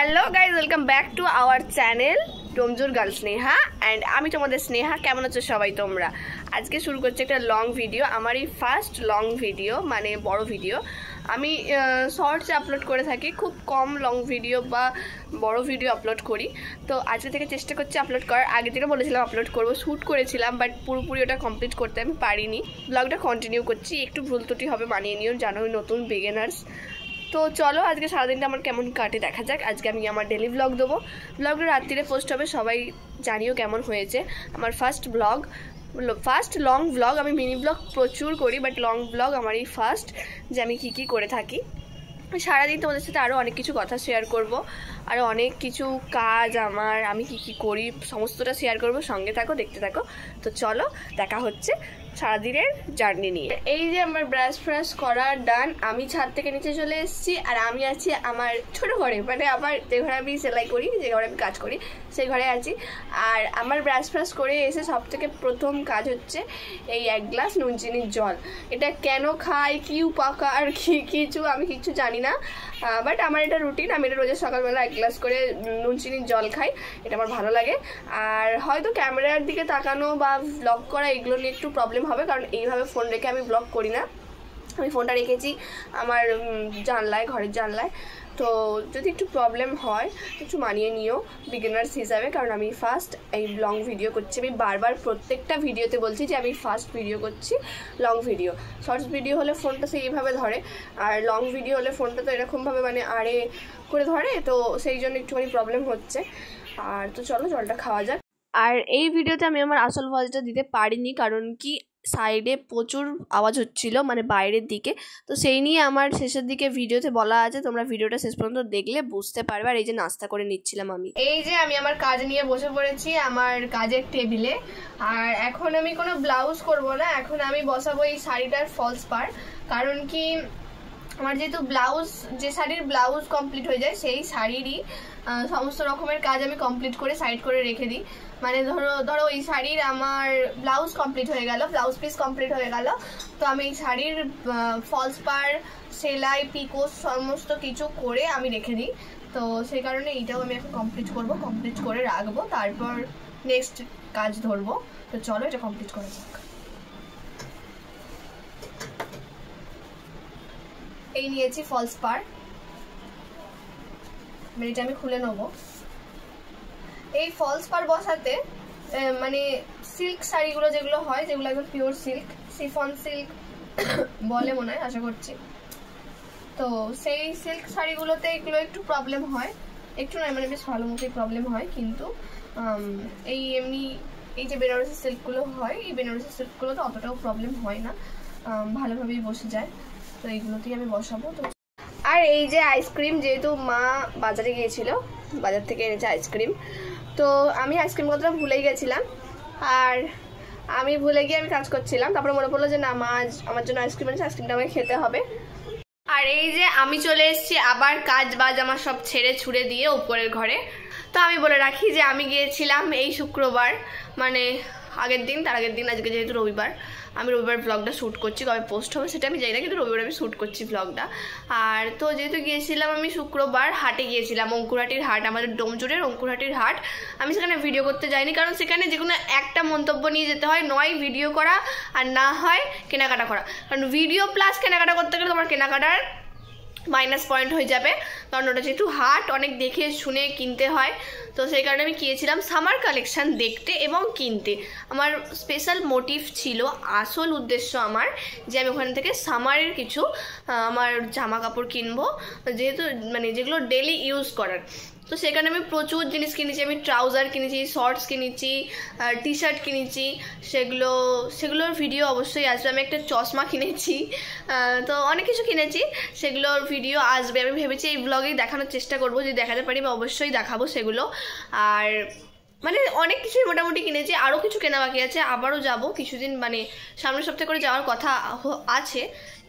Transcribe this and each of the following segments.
Hello guys, welcome back to our channel Domjur girl Sneha and আমি তোমাদের স্নেহা। কেমন আছো সবাই তোমরা? আজকে শুরু করছি একটা লং ভিডিও, আমার এই ফার্স্ট লং ভিডিও, মানে বড় ভিডিও। আমি শর্টসে আপলোড করে থাকি, খুব কম লং ভিডিও বা বড় ভিডিও আপলোড করি। তো আজকে থেকে চেষ্টা করছি আপলোড করার। আগে থেকে বলেছিলাম আপলোড করবো, শ্যুট করেছিলাম, বাট পুরোপুরি ওটা কমপ্লিট করতে আমি পারিনি। ব্লগটা কন্টিনিউ করছি, একটু ভুল ত্রুটি হবে, মানিয়ে নিও, জানোই নতুন বিগিনার্স। তো চলো আজকে সারাদিনটা আমার কেমন কাটে দেখা যাক। আজকে আমি আমার ডেলি ব্লগ দেবো, ব্লগটা রাত্রিরে পোস্ট হবে, সবাই জানিও কেমন হয়েছে। আমার ফার্স্ট লং ব্লগ। আমি মিনি ব্লগ প্রচুর করি, বাট লং ব্লগ আমার এই ফার্স্ট, যে আমি কী করে থাকি সারাদিন। তোমাদের সাথে আরও অনেক কিছু কথা শেয়ার করব, আরও অনেক কিছু কাজ আমি কী করি সমস্তটা শেয়ার করব। সঙ্গে থাকো, দেখতে থাকো। তো চলো দেখা হচ্ছে সারাদিনের জার্নি নিয়ে। এই যে আমার ব্রাশ করা ডান, আমি ছাদ থেকে নিচে চলে এসেছি, আর আমি আছি আমার ছোটো ঘরে, মানে আমার যে ঘরে আমি সেলাই করি, যে ঘরে আমি কাজ করি, সেই ঘরে আছি। আর আমার ব্রাশ করে এসে সব থেকে প্রথম কাজ হচ্ছে এই 1 গ্লাস নুন চিনির জল। এটা কেন খাই, কি উপকার, আমি কিছু জানি না, বাট আমার এটা রুটিন। আমি এটা রোজের সকালবেলা 1 গ্লাস করে নুন চিনির জল খাই, এটা আমার ভালো লাগে। আর হয়তো ক্যামেরার দিকে তাকানো বা ব্লগ করা এগুলো নিয়ে একটু প্রবলেম হবে, কারণ এইভাবে ফোন রেখে আমি ব্লগ করি না। আমি ফোনটা রেখেছি আমার জানলায়, ঘরের জানলায়। তো যদি একটু প্রবলেম হয় একটু মানিয়ে নিও বিগিনার্স হিসাবে, কারণ আমি ফার্স্ট এই লং ভিডিও করছি। আমি বারবার প্রত্যেকটা ভিডিওতে বলছি যে আমি ফার্স্ট ভিডিও করছি, লং ভিডিও। শর্টস ভিডিও হলে ফোনটা সেইভাবে ধরে, আর লং ভিডিও হলে ফোনটা তো এরকমভাবে মানে আড়ে করে ধরে, তো সেই জন্য একটুখানি প্রবলেম হচ্ছে। আর তো চলো জলটা খাওয়া যাক। আর এই ভিডিওতে আমি আমার আসল ভয়েসটা দিতে পারিনি, কারণ কি সাইডে প্রচুর আওয়াজ হচ্ছিল, মানে বাইরের দিকে। তো সেই নিয়ে আমার শেষের দিকে ভিডিওতে বলা আছে, তোমরা ভিডিওটা শেষ পর্যন্ত দেখলে বুঝতে পারবে। আর এই যে নাস্তা করে নিচ্ছিলাম আমি, এই যে আমি আমার কাজ নিয়ে বসে পড়েছি আমার কাজের টেবিলে। আর এখন আমি কোনো ব্লাউজ করব না, এখন আমি বসাবো এই শাড়িটার ফলস পার। কারণ কি আমার যেহেতু যে শাড়ির ব্লাউজ কমপ্লিট হয়ে যায়, সেই শাড়িরই সমস্ত রকমের কাজ আমি কমপ্লিট করে সাইড করে রেখে দিই। মানে ধরো এই শাড়ির আমার ব্লাউজ কমপ্লিট হয়ে গেল, ব্লাউজ পিস কমপ্লিট হয়ে গেল, তো আমি এই শাড়ির ফলস পার, সেলাই, পিকো সমস্ত কিছু করে আমি রেখে দিই। তো সেই কারণে এইটাও আমি এখন কমপ্লিট করব, কমপ্লিট করে রাখবো, তারপর নেক্সট কাজ ধরবো। তো চলো এটা কমপ্লিট করা যাক। এই নিয়েছি ফলস পার, এটা আমি খুলে নেবো। এই ফলস পার বসাতে মানে সিল্ক শাড়িগুলো যেগুলো হয়, যেগুলো একদম পিওর সিল্ক, শিফন সিল্ক বলে মনে হয়, আশা করছি। তো সেই সিল্ক শাড়িগুলোতে এগুলো একটু প্রবলেম হয়, একটু নয় মানে বেশ ভালো মতোই প্রবলেম হয়। কিন্তু এমনি এই যে বেনারসি সিল্কগুলো হয়, এই বেনারসি সিল্কগুলোতে অতটাও প্রবলেম হয় না, ভালোভাবেই বসে যায়। তো এইগুলোতেই আমি বসাবো। তো আর এই যে আইসক্রিম, যেহেতু মা বাজারে গিয়েছিল, বাজার থেকে এনেছে আইসক্রিম, তো আমি আইসক্রিম কথাটা ভুলেই গেছিলাম। আর আমি ভুলে গিয়ে আমি কাজ করছিলাম, তারপরে মনে পড়লো যে না, মা আজ আমার জন্য আইসক্রিম এনেছে, আইসক্রিমটা আমাকে খেতে হবে। আর এই যে আমি চলে এসেছি আবার কাজ বাজ আমার সব ছেড়ে ছুড়ে দিয়ে উপরের ঘরে। তো আমি বলে রাখি যে আমি গিয়েছিলাম এই শুক্রবার, মানে আগের দিন, তার আগের দিন, আজকে যেহেতু রবিবার, আমি রবিবার ব্লগটা শ্যুট করছি, কবে পোস্ট হবে সেটা আমি জানি না, কিন্তু রবিবার আমি শ্যুট করছি ব্লগটা। আর তো যেহেতু গিয়েছিলাম আমি শুক্রবার, হাটে গিয়েছিলাম, অঙ্কুরহাটির হাট, আমাদের ডোমজুরের অঙ্কুরহাটির হাট। আমি সেখানে ভিডিও করতে যাইনি, কারণ সেখানে যে কোনো একটা মন্তব্য নিয়ে যেতে হয়, নয় ভিডিও করা আর না হয় কেনাকাটা করা। কারণ ভিডিও প্লাস কেনাকাটা করতে গেলে তোমার কেনাকাটার মাইনাস পয়েন্ট হয়ে যাবে, কারণ ওটা যেহেতু হাট, অনেক দেখে শুনে কিনতে হয়। তো সেই কারণে আমি গিয়েছিলাম সামার কালেকশান দেখতে এবং কিনতে। আমার স্পেশাল মোটিভ ছিল, আসল উদ্দেশ্য আমার, যে আমি ওখান থেকে সামারের কিছু আমার জামা কাপড় কিনবো, যেহেতু মানে যেগুলো ডেলি ইউজ করার। তো সেখানে আমি প্রচুর জিনিস কিনেছি, আমি ট্রাউজার কিনেছি, শর্টস কিনেছি, টি শার্ট কিনেছি, সেগুলোর ভিডিও অবশ্যই আসবে। আমি একটা চশমা কিনেছি, তো অনেক কিছু কিনেছি, সেগুলোর ভিডিও আসবে। আমি ভেবেছি এই ব্লগেই দেখানোর চেষ্টা করবো, যদি দেখাতে পারি বা অবশ্যই দেখাবো সেগুলো। আর মানে অনেক কিছুই মোটামুটি কিনেছি, আরও কিছু কেনা বাকি আছে, আবারও যাব কিছুদিন, মানে সামনের সপ্তাহে করে যাওয়ার কথা আছে।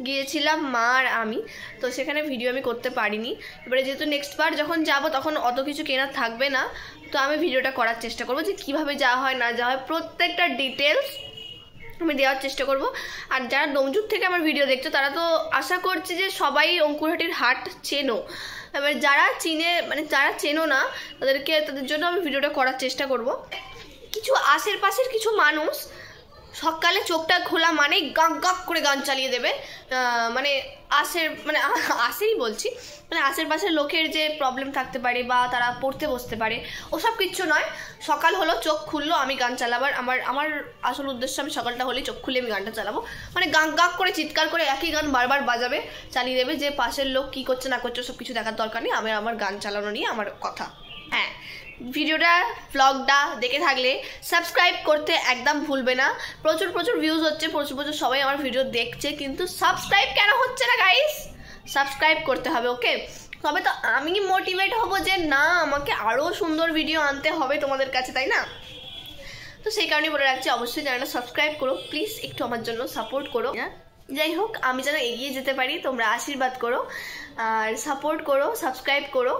গিয়েছিলাম মা আর আমি, তো সেখানে ভিডিও আমি করতে পারিনি। এবারে যেহেতু নেক্সট বার যখন যাব তখন অত কিছু কেনার থাকবে না, তো আমি ভিডিওটা করার চেষ্টা করবো যে কীভাবে যাওয়া হয় না যাওয়া হয়, প্রত্যেকটা ডিটেলস আমি দেওয়ার চেষ্টা করব। আর যারা ডোমজুর থেকে আমার ভিডিও দেখছো তারা তো আশা করছি যে সবাই অঙ্কুরহাটির হাট চেনো, এবার যারা যারা চেনো না তাদের জন্য আমি ভিডিওটা করার চেষ্টা করব। কিছু আশেপাশের কিছু মানুষ সকালে চোখটা খোলা মানে গাক গাক করে গান চালিয়ে দেবে, আশেরই বলছি, আশেপাশের লোকের যে প্রবলেম থাকতে পারে বা তারা পড়তে বসতে পারে, ওসব কিচ্ছু নয়। সকাল হলো, চোখ খুললো, আমি গান চালাবার আমার আসল উদ্দেশ্য, আমি সকালটা হলেই চোখ খুলে আমি গানটা চালাবো। গাক গাক করে চিৎকার করে একই গান বারবার বাজাবে, চালিয়ে দেবে, যে পাশের লোক কী করছে না করছে সব কিছু দেখার দরকার নেই, আমার গান চালানো নিয়ে আমার কথা। হ্যাঁ, ভিডিওটা ব্লগটা দেখে থাকলে সাবস্ক্রাইব করতে একদম ভুলবে না। প্রচুর ভিউজ হচ্ছে, প্রচুর সবাই আমার ভিডিও দেখছে, কিন্তু সাবস্ক্রাইব কেন হচ্ছে না গাইস? সাবস্ক্রাইব করতে হবে, ওকে? তবে তো আমি মোটিভেট হব যে না, আমাকে আরও সুন্দর ভিডিও আনতে হবে তোমাদের কাছে, তাই না? তো সেই কারণে বলে রাখছি, অবশ্যই চ্যানেলটা সাবস্ক্রাইব করো প্লিজ, একটু আমার জন্য সাপোর্ট করো। যাই হোক, আমি যেন এগিয়ে যেতে পারি, তোমরা আশীর্বাদ করো আর সাপোর্ট করো, সাবস্ক্রাইব করো।